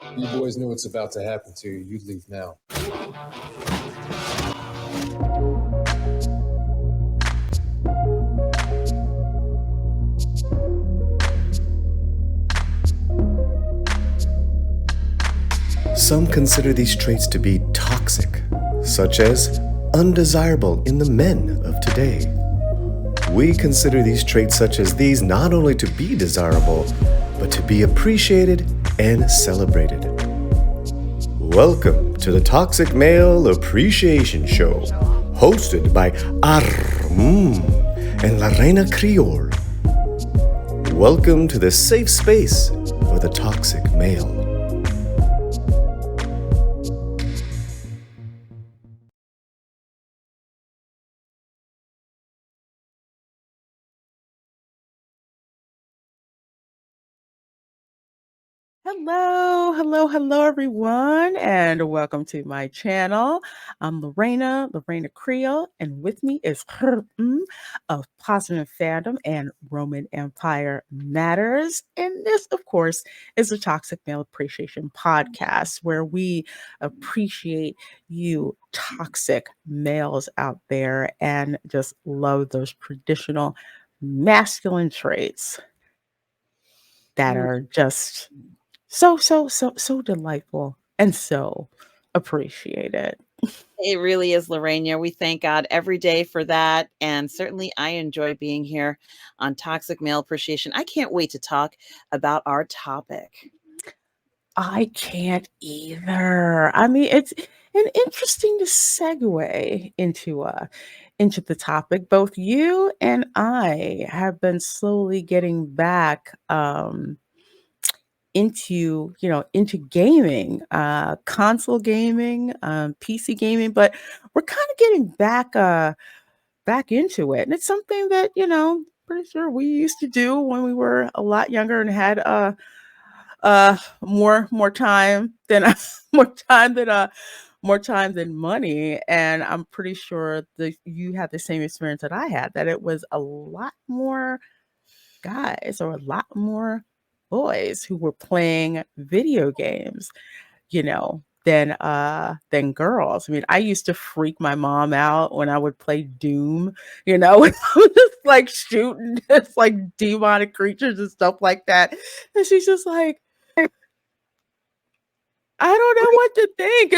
You boys know what's about to happen to you. You'd leave now. Some consider these traits to be toxic, such as undesirable in the men of today. We consider these traits such as these not only to be desirable, but to be appreciated and celebrated. Welcome to the Toxic Male Appreciation Show, hosted by and La Reina Creole. Welcome to the safe space for the toxic male. Hello, everyone, and welcome to my channel. I'm Lorena Creole, and with me is of Positive Fandom and Roman Empire Matters. And this, of course, is the Toxic Male Appreciation Podcast, where we appreciate you toxic males out there and just love those traditional masculine traits that are just so delightful and so appreciated. It really is, Lorena. We thank God every day for that. And certainly I enjoy being here on Toxic Male Appreciation. I can't wait to talk about our topic. I can't either. I mean, it's an interesting to segue into the topic. Both you and I have been slowly getting back into gaming, console gaming, PC gaming, but we're kind of getting back into it, and it's something that pretty sure we used to do when we were a lot younger and had more time than more time than more time than money. And I'm pretty sure that you had the same experience that I had, that it was a lot more guys or a lot more boys who were playing video games, than girls. I mean, I used to freak my mom out when I would play Doom, when I was just like shooting just like demonic creatures and stuff like that. And she's just like, I don't know what to think.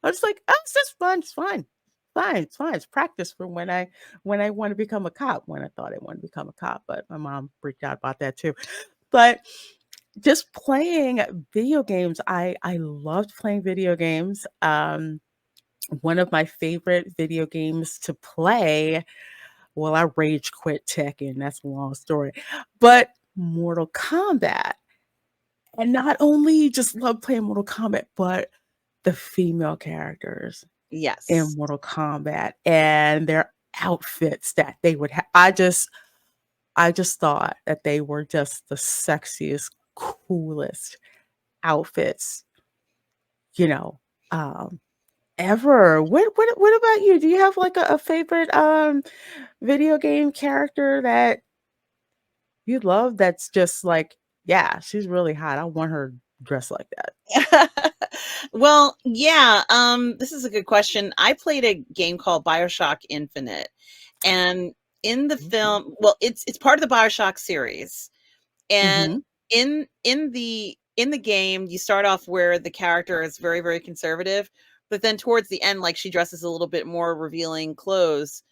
I was like, oh, it's just fun. It's fine. Fine, it's fine. It's practice for when I want to become a cop, when I thought I wanted to become a cop, but my mom freaked out about that too. But just playing video games, I loved playing video games. One of my favorite video games to play, well, I rage quit Tekken. That's a long story, but Mortal Kombat. And not only just love playing Mortal Kombat, but the female characters in Yes. Mortal Kombat and their outfits that they would have. I just thought that they were just the sexiest, coolest outfits, you know, um, ever. What about you? Do you have like a favorite video game character that you love that's just like, yeah, she's really hot. I want her dressed like that. Well, yeah, this is a good question. I played a game called BioShock Infinite. And in the film, well, it's part of the BioShock series. And Mm-hmm. in the game, you start off where the character is very, very conservative, but then towards the end, like she dresses a little bit more revealing clothes.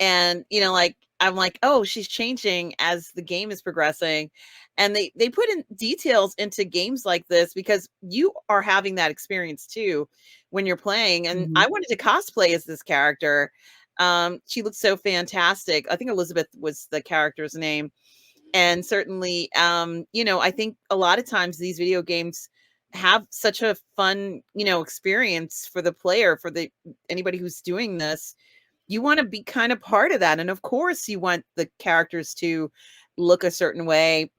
And like I'm like, oh, she's changing as the game is progressing. And they put in details into games like this because you are having that experience too when you're playing. And Mm-hmm. I wanted to cosplay as this character. She looked so fantastic. I think Elizabeth was the character's name. And certainly, I think a lot of times these video games have such a fun, experience for the player, for the anybody who's doing this. You want to be kind of part of that. And of course, you want the characters to look a certain way,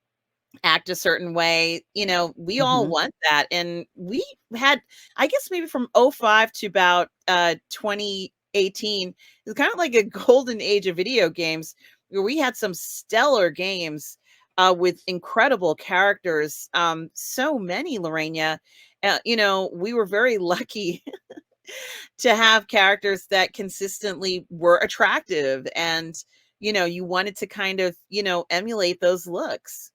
act a certain way. We all Mm-hmm. want that. And we had, I guess, maybe from '05 to about 2018, it's kind of like a golden age of video games where we had some stellar games. with incredible characters. So many, Lorena. We were very lucky to have characters that consistently were attractive, and you wanted to kind of emulate those looks.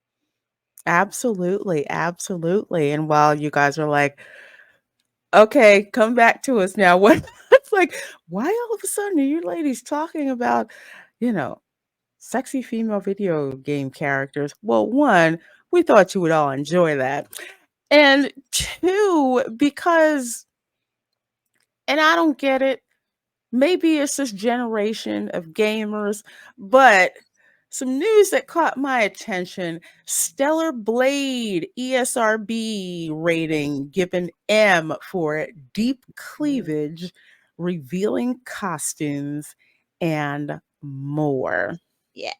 Absolutely, absolutely. And while you guys are like, okay, come back to us now. What it's like, why all of a sudden are you ladies talking about, you know, sexy female video game characters? Well, one, we thought you would all enjoy that. And two, because, and I don't get it, maybe it's this generation of gamers, but some news that caught my attention: Stellar Blade ESRB rating given M for deep cleavage, revealing costumes, and more. Yeah.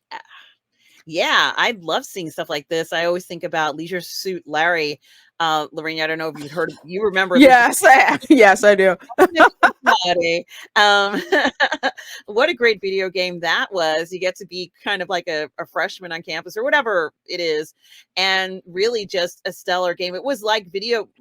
Yeah, I love seeing stuff like this. I always think about Leisure Suit Larry. Lorraine, I don't know if you remember this. Yes, yes, I do. Um, what a great video game that was. You get to be kind of like a freshman on campus or whatever it is, and really just a stellar game. It was like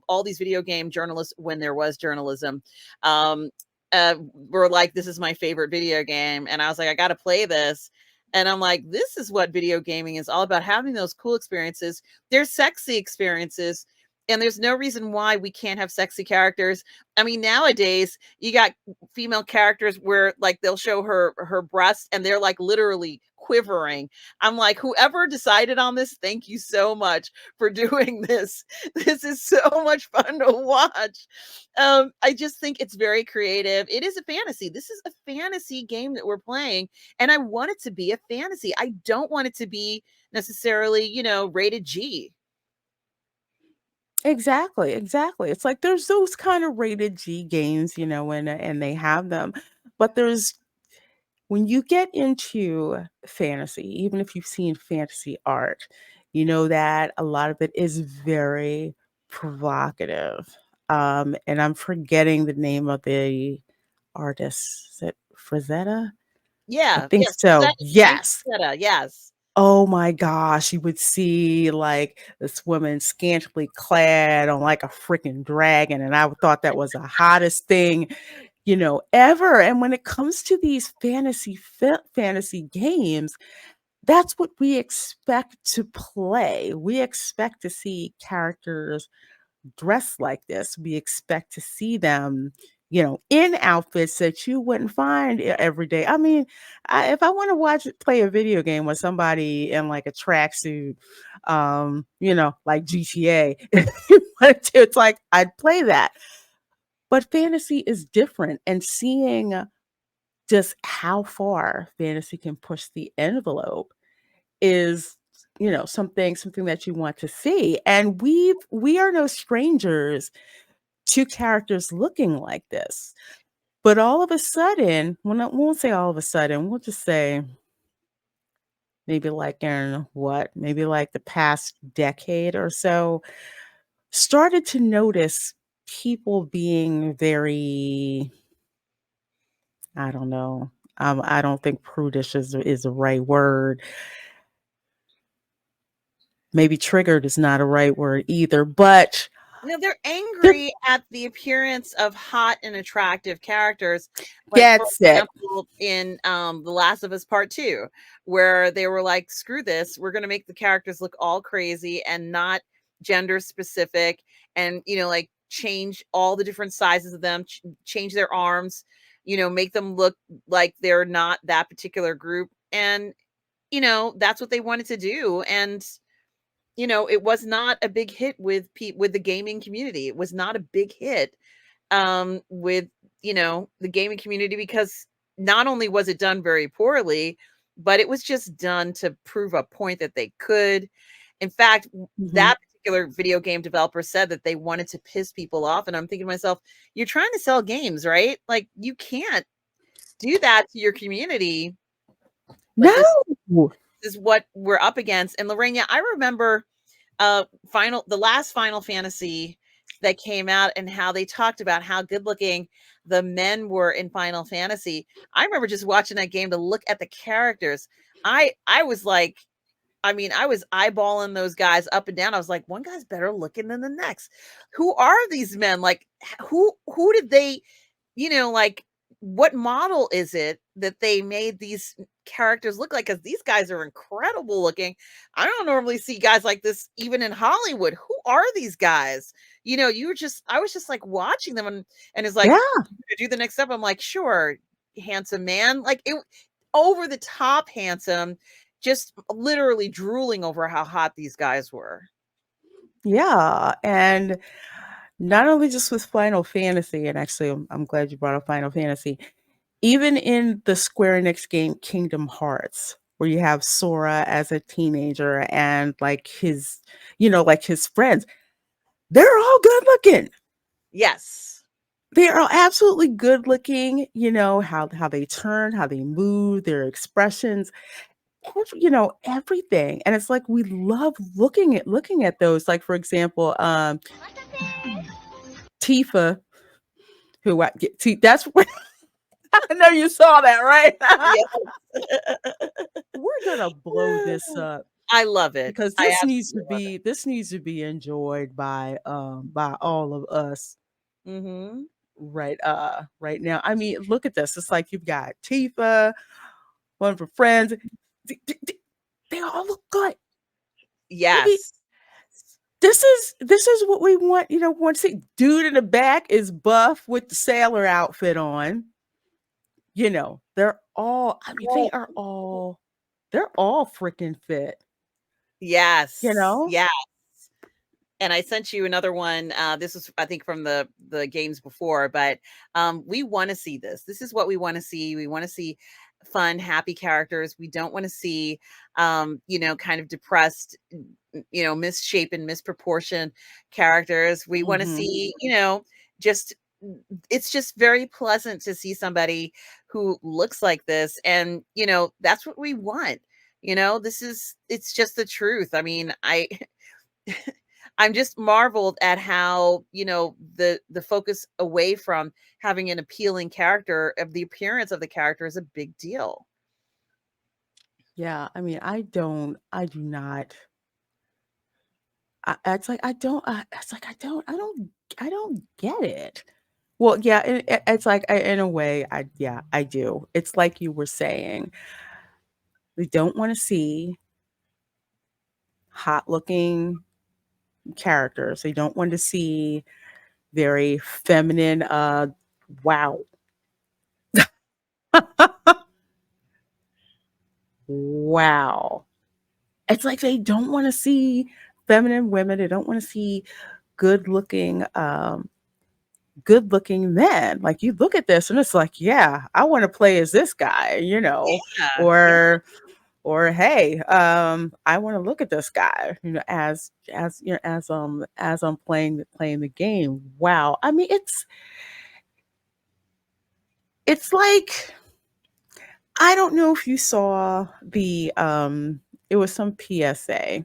all these video game journalists, when there was journalism, were like, this is my favorite video game. And I was like, I got to play this. And I'm like, this is what video gaming is all about, having those cool experiences. They're sexy experiences. And there's no reason why we can't have sexy characters. I mean, nowadays you got female characters where like they'll show her breasts and they're like literally quivering. I'm like, whoever decided on this, thank you so much for doing this. This is so much fun to watch. I just think it's very creative. It is a fantasy. This is a fantasy game that we're playing, and I want it to be a fantasy. I don't want it to be necessarily, rated G. Exactly, exactly. It's like there's those kind of rated G games, and they have them. But when you get into fantasy, even if you've seen fantasy art, you know that a lot of it is very provocative. And I'm forgetting the name of the artist. Is it Frazetta? I Yeah. think Yes. so. Frank Yes. Frazetta, yes. Oh my gosh, you would see like this woman scantily clad on like a freaking dragon, and I thought that was the hottest thing, ever. And when it comes to these fantasy games, that's what we expect to play. We expect to see characters dressed like this. We expect to see them, in outfits that you wouldn't find every day. I mean, if I want to play a video game with somebody in like a tracksuit, like GTA, it's like I'd play that. But fantasy is different, and seeing just how far fantasy can push the envelope is something that you want to see. And we are no strangers to characters looking like this. But all of a sudden, we won't say all of a sudden, we'll just say maybe like maybe like the past decade or so, started to notice people being very, I don't know, I don't think prudish is the right word. Maybe triggered is not a right word either, but No, they're they're angry at the appearance of hot and attractive characters. Like, for that's it. example, in The Last of Us Part 2, where they were like, screw this, we're gonna make the characters look all crazy and not gender specific, and like change all the different sizes of them, change their arms, make them look like they're not that particular group. And that's what they wanted to do. And it was not a big hit with with the gaming community. It was not a big hit with the gaming community, because not only was it done very poorly, but it was just done to prove a point that they could. In fact, Mhm. that particular video game developer said that they wanted to piss people off, and I'm thinking to myself, you're trying to sell games, right? Like, you can't do that to your community, but this No. is what we're up against. And Lorena, I remember the last Final Fantasy that came out, and how they talked about how good looking the men were in Final Fantasy. I remember just watching that game to look at the characters. I was like, I mean, I was eyeballing those guys up and down. I was like, one guy's better looking than the next. Who are these men? Like, who did they, like, what model is it that they made these characters look like? Because these guys are incredible looking. I don't normally see guys like this even in Hollywood. Who are these guys? I was just like watching them, and it's like, Yeah. do the next step. I'm like, sure, handsome man, like it, over the top handsome, just literally drooling over how hot these guys were. Yeah. And not only just with Final Fantasy, and actually, I'm glad you brought up Final Fantasy, even in the Square Enix game Kingdom Hearts, where you have Sora as a teenager and like his friends, they're all good looking. Yes. They are absolutely good looking, how they turn, how they move, their expressions, everything. And it's like we love looking at those. Like, for example, Tifa, who I get that's what I know you saw that, right? Yes. We're gonna blow this up I love it. because I this needs to absolutely be enjoyed by all of us love it. Hmm. right now. I mean, look at this. It's like you've got Tifa, one of her friends. They all look good. I mean, Yes. this is what we want, want to see. Dude in the back is buff with the sailor outfit on. They're all, I mean, they're all freaking fit, Yes. you know? Yeah. And I sent you another one. This was, I think, from the games before, but we want to see this. This is what we want to see. We want to see fun, happy characters. We don't want to see, kind of depressed, misshapen, misproportioned characters. We want to Mhm. see, just it's just very pleasant to see somebody who looks like this, and that's what we want. It's just the truth. I mean, I'm just marveled at how, the focus away from having an appealing character, of the appearance of the character, is a big deal. Yeah, I mean, I do not it's like I don't get it. Well, yeah, it's like in a way, I do. It's like you were saying, we don't want to see hot looking characters. We don't want to see very feminine. Wow, wow. It's like they don't want to see feminine women. They don't want to see good looking, good looking men. Like you look at this and it's like, yeah, I want to play as this guy, Yeah. Yeah. or hey, I want to look at this guy, as I'm playing the game. Wow. I mean, it's like, I don't know if you saw it was some PSA,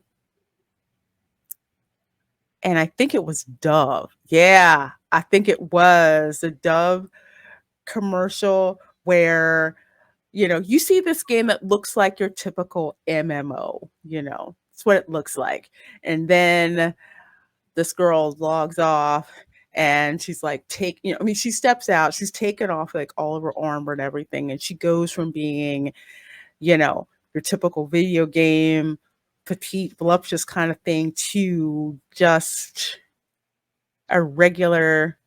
and I think it was Dove. Yeah, I think it was the Dove commercial where, you see this game that looks like your typical MMO, it's what it looks like. And then this girl logs off and she's like, I mean, she steps out, she's taken off like all of her armor and everything. And she goes from being, your typical video game, petite, voluptuous kind of thing to just a regular,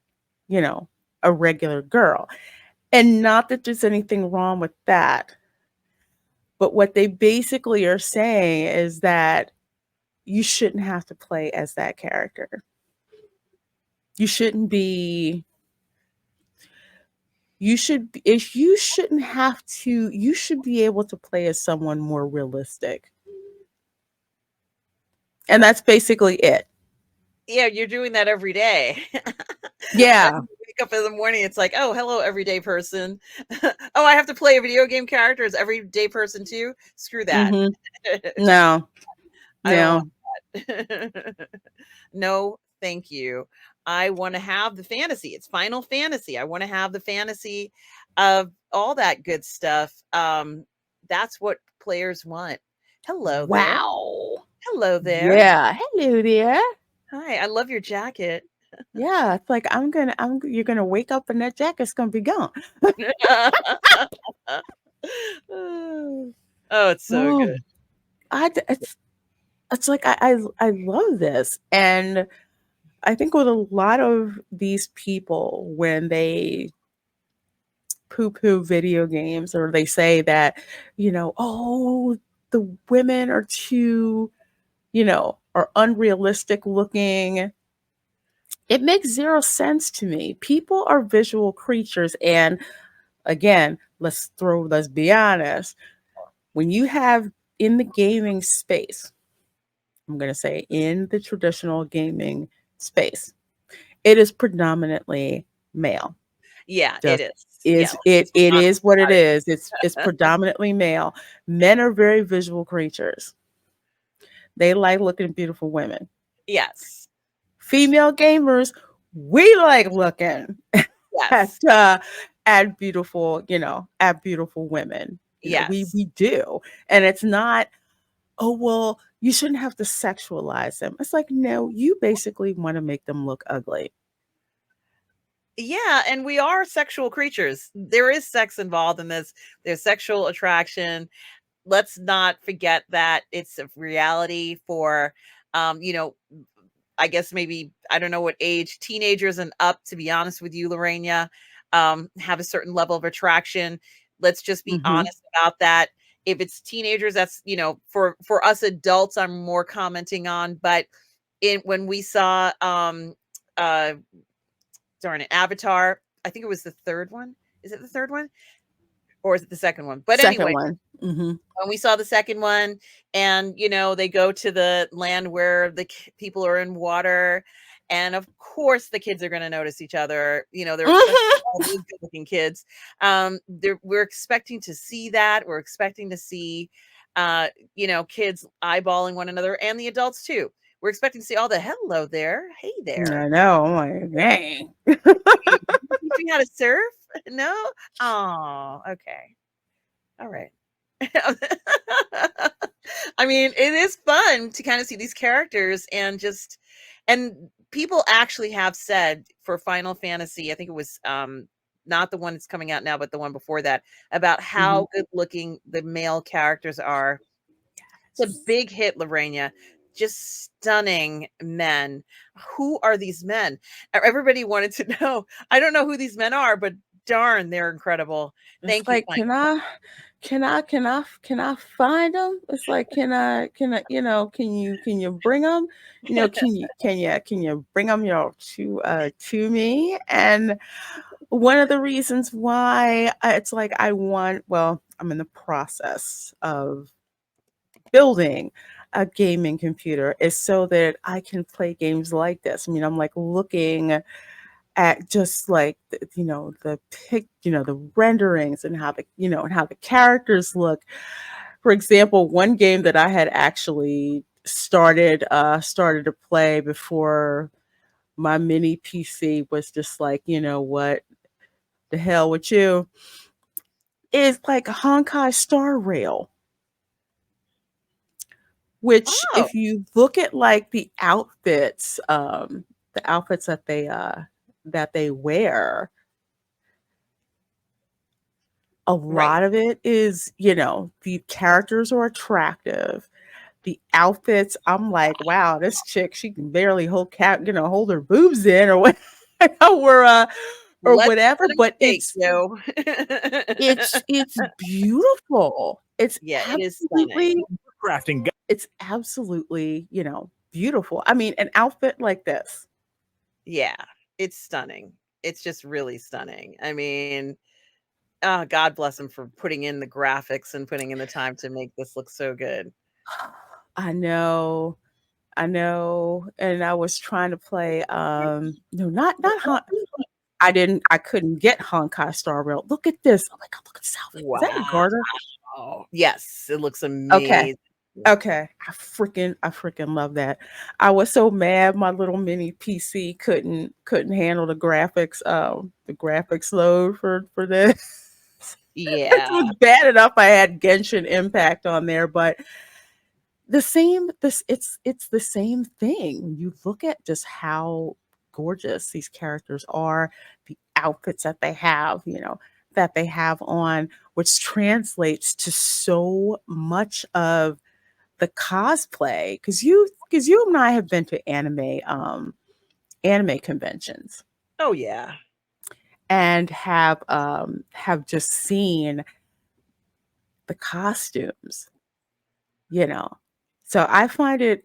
you know, a regular girl. And not that there's anything wrong with that. But what they basically are saying is that you shouldn't have to play as that character. You shouldn't be if you shouldn't have to, you should be able to play as someone more realistic. And that's basically it. Yeah, you're doing that every day. Like, Yeah. you wake up in the morning, it's like, oh, hello, everyday person. Oh, I have to play a video game character as everyday person too. Screw that. Mhm. No. I don't No. want that. No, thank you. I want to have the fantasy. It's Final Fantasy. I want to have the fantasy of all that good stuff. That's what players want. Hello there. Wow. Hello there. Yeah. Hello there. Hi, I love your jacket. Yeah. It's like you're gonna wake up and that jacket's gonna be gone. Oh, it's so Oh, good. it's like I love this. And I think with a lot of these people, when they poo-poo video games or they say that, oh, the women are too, are unrealistic looking. It makes zero sense to me. People are visual creatures. And again, let's be honest. When you have in the gaming space, I'm going to say in the traditional gaming space, it is predominantly male. Yeah, it Just is. Yeah, is let's it be it honest is what it about it. is. It's predominantly male. Men are very visual creatures. They like looking at beautiful women. Yes. Female gamers, we like looking at Yes. at beautiful, at beautiful women. We Yes. we do. And it's not, oh well, you shouldn't have to sexualize them. It's like, no, you basically want to make them look ugly. Yeah, and we are sexual creatures. There is sex involved in this. There's sexual attraction. Let's not forget that it's a reality for you know, I guess maybe I don't know what age, teenagers and up, to be honest with you, Lorena, have a certain level of attraction. Let's just be Hmm. honest about that. If it's teenagers, that's, for us adults, I'm more commenting on. But in when we saw uh darn it, Avatar, I think it was the third one. Is it the third one? Or is it the second one? But Second anyway, one. Hmm. when we saw the second one, and they go to the land where the people are in water, and of course the kids are going to notice each other, they're especially all these good looking kids. We're expecting to see that. We're expecting to see kids eyeballing one another, and the adults too. We're expecting to see all the hello there, hey there. I know. I'm like, dang. You teach me how to surf? No. Oh, okay, all right. I mean, it is fun to kind of see these characters, and people actually have said for Final Fantasy, I think it was not the one that's coming out now, but the one before that, about Mhm. how good looking the male characters are. It's a big hit, Lorena. Just stunning men. Who are these men? Everybody wanted to know. I don't know who these men are, but darn, they're incredible. It's Thank you, like, Mike. can I find them? It's like, can you bring them? Can you bring them, to me? And one of the reasons why it's like I'm in the process of building a gaming computer is so that I can play games like this. I mean, I'm like looking at just like the renderings and how the characters look. For example, one game that I had actually started to play before my mini PC was just like, what the hell with you, is like Honkai Star Rail, which Oh, if you look at like the outfits that they wear, a right. lot of it is, the characters are attractive. The outfits, I'm like, wow, this chick, she can barely hold her boobs in or what, or or Let's whatever. let 'em But shake, yo. it's beautiful. Yeah, it is stunning. It's absolutely, beautiful. I mean, an outfit like this. Yeah, it's stunning. It's just really stunning. I mean, oh, God bless him for putting in the graphics and putting in the time to make this look so good. I know. I know. And I was trying to play no, I couldn't get Honkai Star Rail. Look at this. Oh my god, look at this outfit. Is that your Wow. garter? Yes, it looks Okay. amazing. Okay. I freaking love that. I was so mad my little mini PC couldn't handle the graphics load for this. It Yeah. was bad enough I had Genshin Impact on there, but the same this it's the same thing when you look at just how gorgeous these characters are, the outfits that they have, that they have on, which translates to so much of the cosplay. Because you and I have been to anime conventions Oh yeah. and have just seen the costumes, you know. So I find it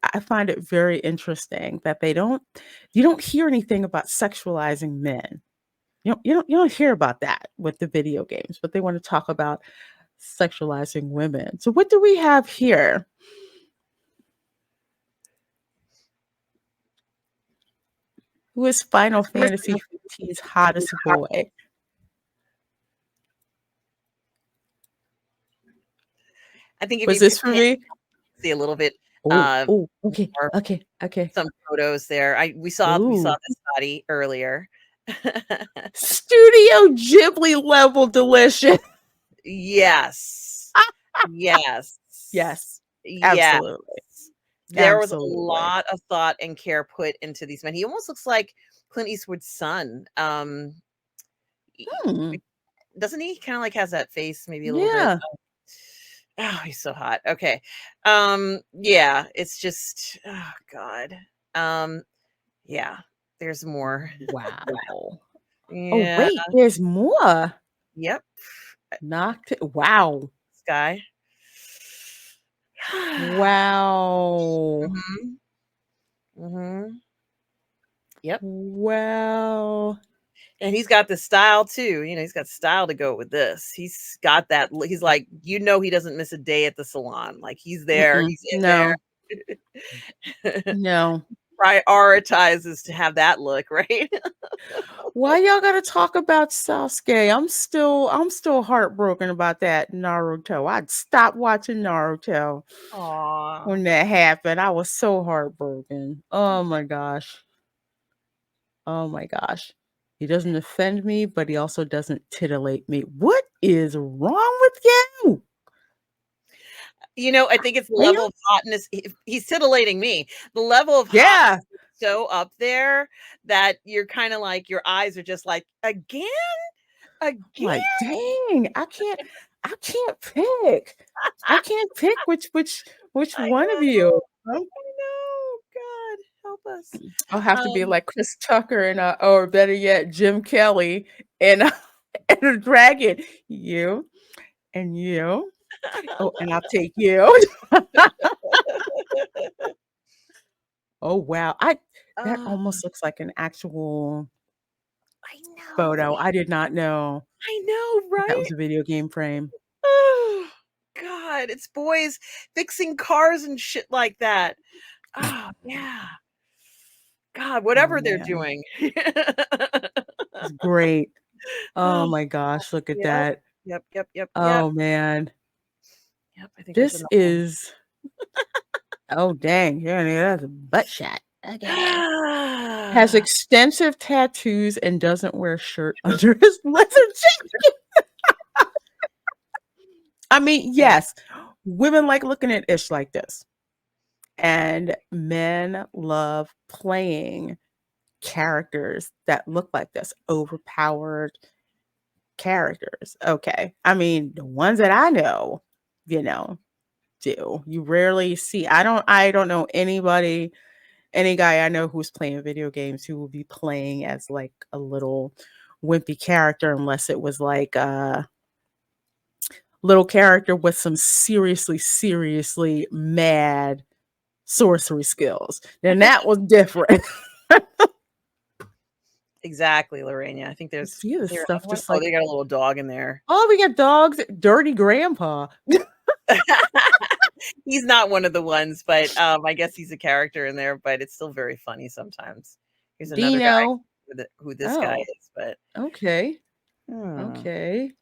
very interesting that you don't hear anything about sexualizing men. You don't hear about that with the video games, but they want to talk about sexualizing women. So what do we have here? Who is Final Fantasy 15's hottest boy? I think if Was you this could for me? see a little bit Oh, uh oh, okay, more okay. some photos there. We saw Ooh, this body earlier. Studio Ghibli level delicious. Yes. Yes. Yes, Yes. absolutely, There was a absolutely. lot of thought and care put into these men. He almost looks like Clint Eastwood's son. Hmm. Doesn't he? Kind of like has that face, maybe a little bit. Yeah. Oh, he's so hot. Okay. Yeah, it's just oh god. Um, yeah, there's more. Wow. Oh Yeah, wait, there's more. yep. Wow. Sky. Wow. Mhm. Mhm. Yep. Wow. And he's got the style too. He's got style to go with this. He's got that. He's like, he doesn't miss a day at the salon. Like he's there. Mm-mm. He's in there. No. No. Prioritizes to have that look, right? Why y'all gotta talk about Sasuke? I'm still heartbroken about that Naruto. I'd stop watching Naruto Aw. when that happened. I was so heartbroken. Oh my gosh. Oh my gosh. He doesn't offend me, but he also doesn't titillate me. What is wrong with you? I think it's the Damn. level of hotness. He's titillating me. The level of hotness Yeah. is so up there that you're kind of like your eyes are just like again, again. Like, dang, I can't pick. I can't pick which I one of you. know, I know. God help us. I'll have to be Um, like Chris Tucker and or better yet, Jim Kelly and and a dragon. You and you. Oh, and I'll take you. Oh wow. That uh, almost looks like an actual I know, photo. I did not know I know, that right? was a video game frame. Oh, God, it's boys fixing cars and shit like that. Oh, yeah. God, Oh whatever they're man. doing. It's great. Oh, Oh my gosh, look at yep, that. yep, yep, yep, yep, Oh man. yep. I think there's This another one. is oh dang. Yeah, that's a butt shot. Okay. Has extensive tattoos and doesn't wear a shirt under his leather jacket. I mean, Yeah. yes, women like looking at ish like this. And men love playing characters that look like this, overpowered characters. Okay. I mean, the ones that I know, you know, do. You rarely see I don't know any guy I know who's playing video games who will be playing as like a little wimpy character unless it was like a little character with some seriously mad sorcery skills. Then that was different. Exactly, Lorena. I think there's See is this there stuff another one? just Oh, like, they got a little dog in there. oh, we got dogs, dirty grandpa. He's not one of the ones, but I guess he's a character in there, but it's still very funny sometimes. Here's another guy Dino. who this guy Oh, is, but okay. hmm. Okay.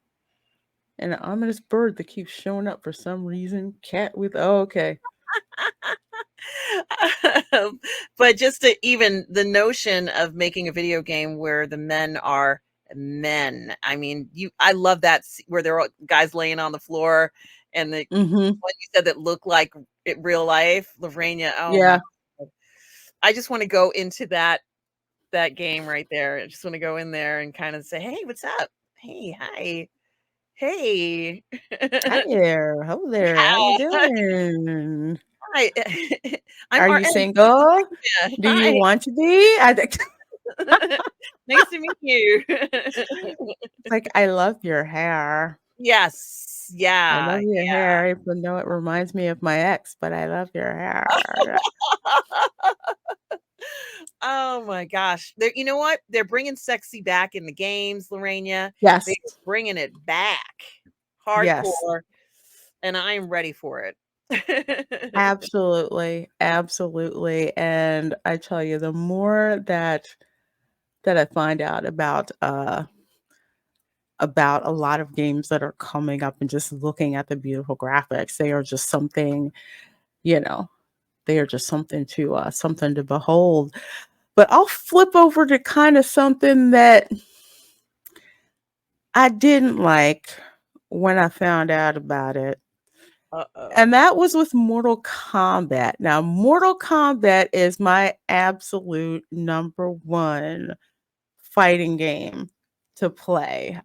And an ominous bird that keeps showing up for some reason. Cat with oh, okay. But just to even the notion of making a video game where the men are men. I mean, I love that where they're all guys laying on the floor and the Mm-hmm. one you said that looked like real life, Lavrania. Oh my Yeah. God. I just want to go into that game right there. I just want to go in there and kind of say, "Hey, what's up? Hey, hi, hey, Hi there. Hello there. How you doing? hi." I'm Are you RN. single? Do you Hi, want to be? nice to meet you. Like, I love your hair. Yes, I yeah, love your hair, even though it reminds me of my ex, but I love your hair. Oh my gosh. You know what? They're bringing sexy back in the games, Lorena. They're Yes. bringing it back Yes. hardcore, and I'm ready for it. Absolutely. Absolutely. And I tell you, the more that I find out about a lot of games that are coming up and just looking at the beautiful graphics, they are just something, you know, they are just something to behold. But I'll flip over to kind of something that I didn't like when I found out about it. Uh-oh. And that was with Mortal Kombat. Now, Mortal Kombat is my absolute number one fighting game to play.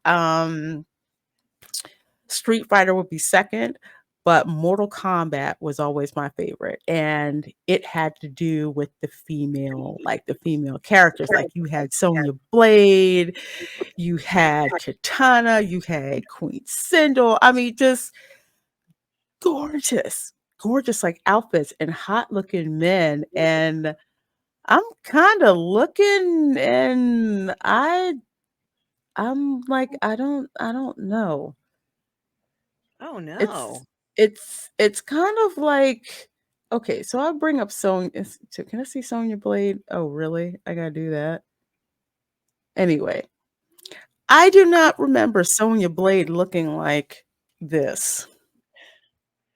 Street Fighter would be second, but Mortal Kombat was always my favorite. And it had to do with the female characters. Like you had Sonya Blade, you had Katana, you had Queen Sindel. I mean, just gorgeous, gorgeous like outfits and hot looking men. And I'm kind of looking and I'm like, I don't know. Oh It's no. it's kind of like okay, so I bring up so can I see Sonya Blade? Oh, really? I gotta do that. Anyway, I do not remember Sonya Blade looking like this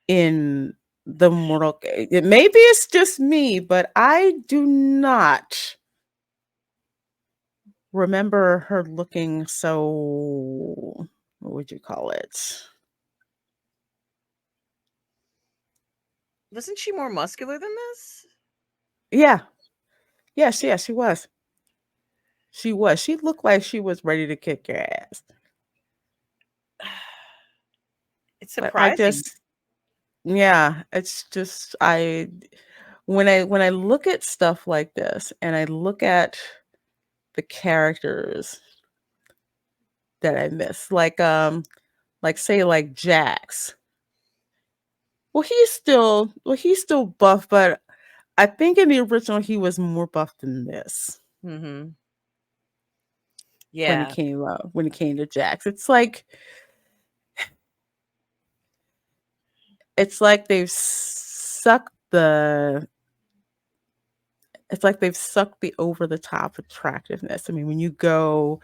in the maybe it's just me, but I do not remember her looking so what would you call it? Wasn't she more muscular than this? Yeah. Yes, she was. She was. She looked like she was ready to kick your ass. It's But I surprising. just yeah, it's just when I look at stuff like this and I look at the characters that I miss, like say like Jax. Well he's still buff, but I think in the original he was more buff than this Mhm. when it Yeah. came to Jax. It's like they've sucked the over the top attractiveness. I mean, when you go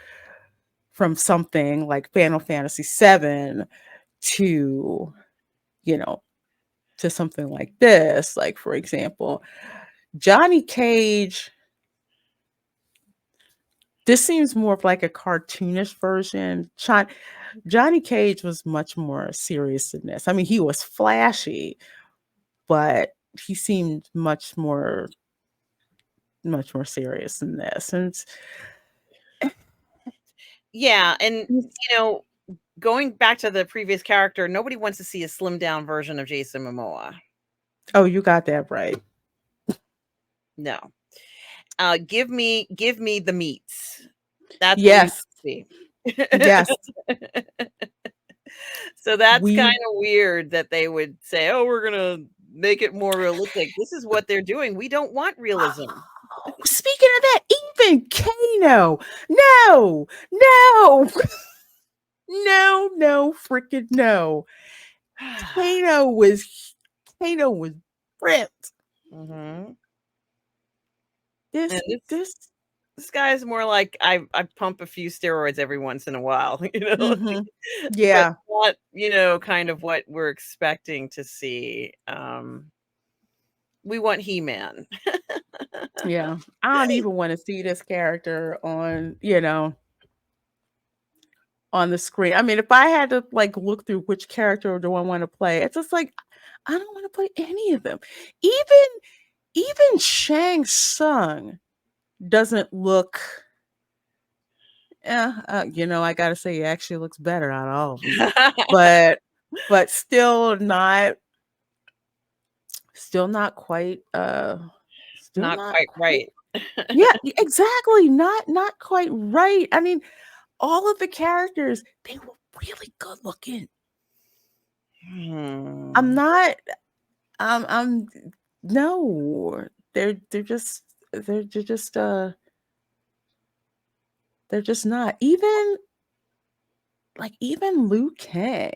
from something like Final Fantasy 7 to, you know, to something like this, like for example, Johnny Cage, this seems more of like a cartoonish version. Johnny Cage was much more serious than this. I mean, he was flashy, but he seemed much more serious than this. And Yeah, and it's you know, going back to the previous character, nobody wants to see a slimmed down version of Jason Momoa. oh, you got that right. No. Give me the meats. That's what we Yes. see. Yes. So that's kind We of weird that they would say, "Oh, we're gonna make it more realistic." This is what they're doing. We don't want realism. speaking of that, even Kano. No, no, no, freaking no. Kano was Kano was ripped. hmm And This this this this guy is more like I pump a few steroids every once in a while, mm-hmm. but Yeah, not kind of what we're expecting to see. We want He-Man. yeah. I don't even want to see this character on, you know, on the screen. I mean, if I had to like look through which character do I want to play, it's just like I don't want to play any of them. Even Shang Tsung doesn't look. I gotta say, he actually looks better out of all of them, but still not quite. Still Not not quite right. Yeah, exactly. Not quite right. I mean, all of the characters, they were really good looking. I'm not I'm no. They're just they're just they're just not. Even Liu Kang.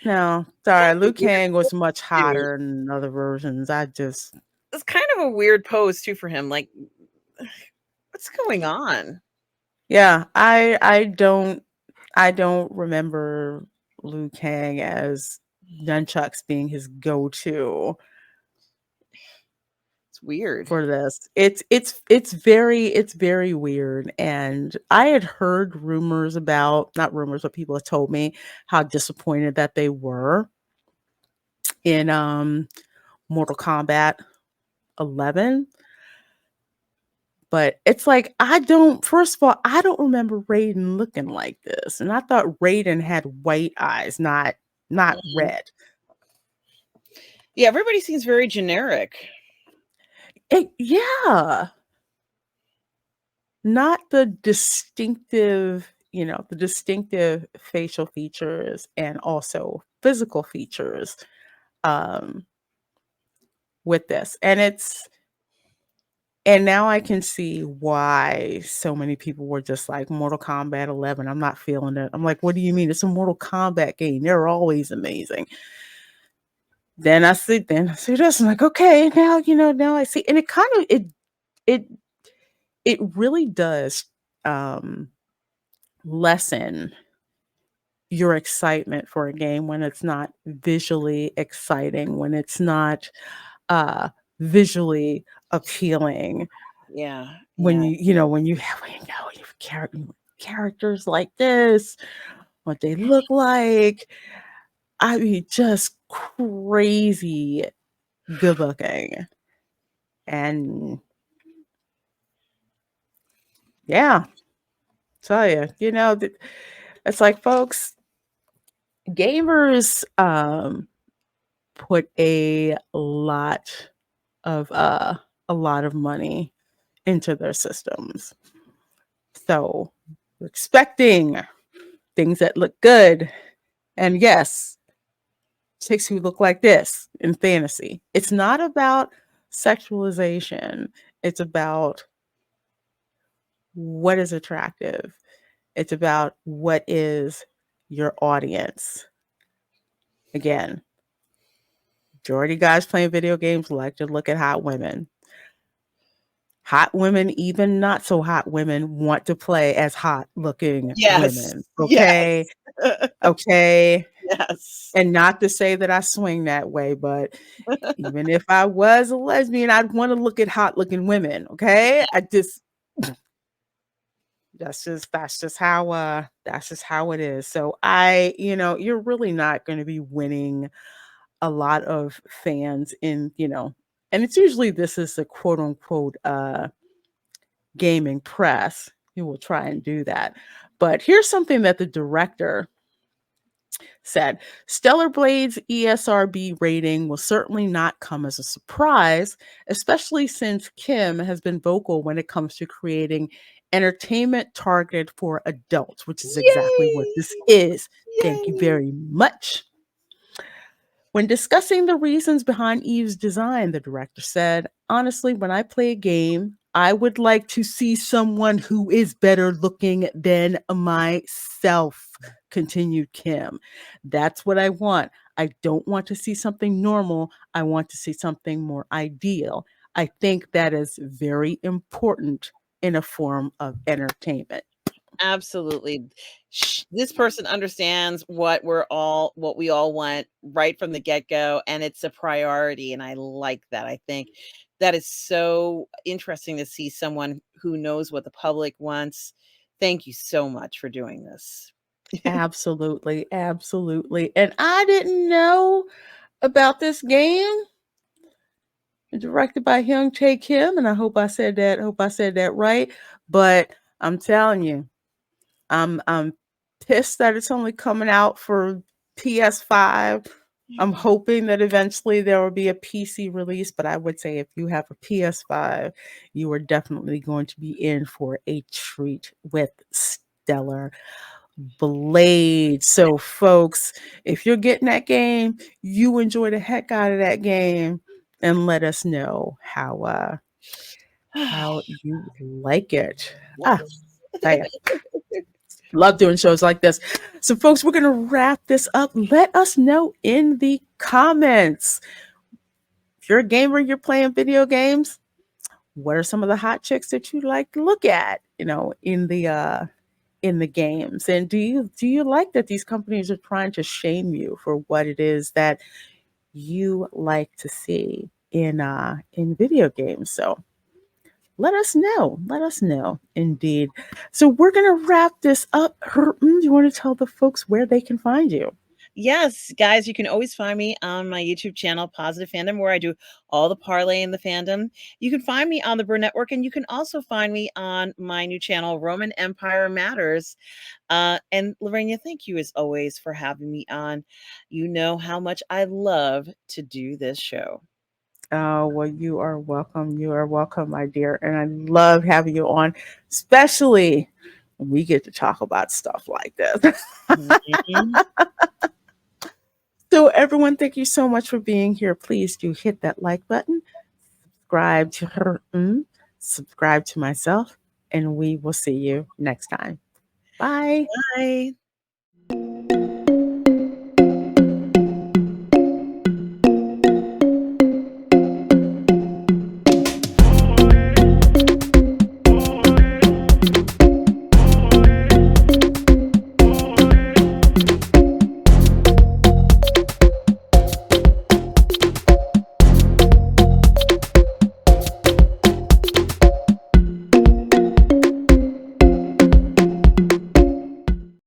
No, sorry. Kind of a Liu weird Kang was pose much too. hotter in other versions. It's kind of a weird pose too for him. Like, what's going on? Yeah, I don't remember Liu Kang as nunchucks being his go-to It's weird. for this. It's very weird. And I had heard rumors about, not rumors, but people have told me how disappointed that they were in Mortal Kombat 11. But it's like first of all, I don't remember Raiden looking like this. And I thought Raiden had white eyes, not Mhm. red. Yeah, everybody seems very generic. Yeah. Not the distinctive, the distinctive facial features and also physical features um with this. And now I can see why so many people were just like Mortal Kombat 11. I'm not feeling it. I'm like, what do you mean? It's a Mortal Kombat game. They're always amazing. Then I see this. I'm like, okay, now I see. And it kind of it it really does um lessen your excitement for a game when it's not visually exciting, when it's not uh visually appealing, Yeah, when yeah. you have characters like this, what they look like. I mean, just crazy good looking. And yeah, tell you, it's like, folks, gamers put of a lot of money into their systems. So we're expecting things that look good. And yes, chicks who look like this in fantasy. It's not about sexualization. It's about what is attractive. It's about what is your audience. Again, majority of guys playing video games like to look at hot women. Hot women, even not so hot women, want to play as hot looking Yes. women. Yes. Okay. Okay. Yes. And not to say that I swing that way, but even if I was a lesbian, I'd want to look at hot looking women. Okay. That's just how it is. So you're really not going to be winning a lot of fans and it's usually this is the quote unquote gaming press who will try and do that. But here's something that the director said. Stellar Blade's ESRB rating will certainly not come as a surprise, especially since Kim has been vocal when it comes to creating entertainment targeted for adults, which is exactly what this is. Thank you Yay. very much. When discussing the reasons behind Eve's design, the director said, honestly, when I play a game, I would like to see someone who is better looking than myself, continued Kim. That's what I want. I don't want to see something normal. I want to see something more ideal. I think that is very important in a form of entertainment. Absolutely. This person understands what we all want right from the get-go, and it's a priority, and I like that. I think that is so interesting to see someone who knows what the public wants. Thank you so much for doing this. Absolutely, absolutely. And I didn't know about this game directed by Hyung Tae Kim, and I hope I said that right. But I'm telling you, I'm pissed that it's only coming out for PS5. I'm hoping that eventually there will be a PC release, but I would say if you have a PS5, you are definitely going to be in for a treat with Stellar Blade. So, folks, if you're getting that game, you enjoy the heck out of that game, and let us know how you like it. Ah, tell ya. Love doing shows like this. So, folks, we're going to wrap this up. Let us know in the comments. If you're a gamer, you're playing video games, what are some of the hot chicks that you like to look at, in the games? And do you like that these companies are trying to shame you for what it is that you like to see in video games? So let us know. Let us know, indeed. So we're going to wrap this up. Do you want to tell the folks where they can find you? Yes, guys, you can always find me on my YouTube channel, Positive Fandom, where I do all the parlay in the fandom. You can find me on the Burn Network, and you can also find me on my new channel, Roman Empire Matters. And Lorena, thank you as always for having me on. You know how much I love to do this show. Oh, well, you are welcome. You are welcome, my dear. And I love having you on, especially when we get to talk about stuff like this. Mhm. So, everyone, thank you so much for being here. Please do hit that like button, subscribe to her, subscribe to myself, and we will see you next time. Bye. Bye.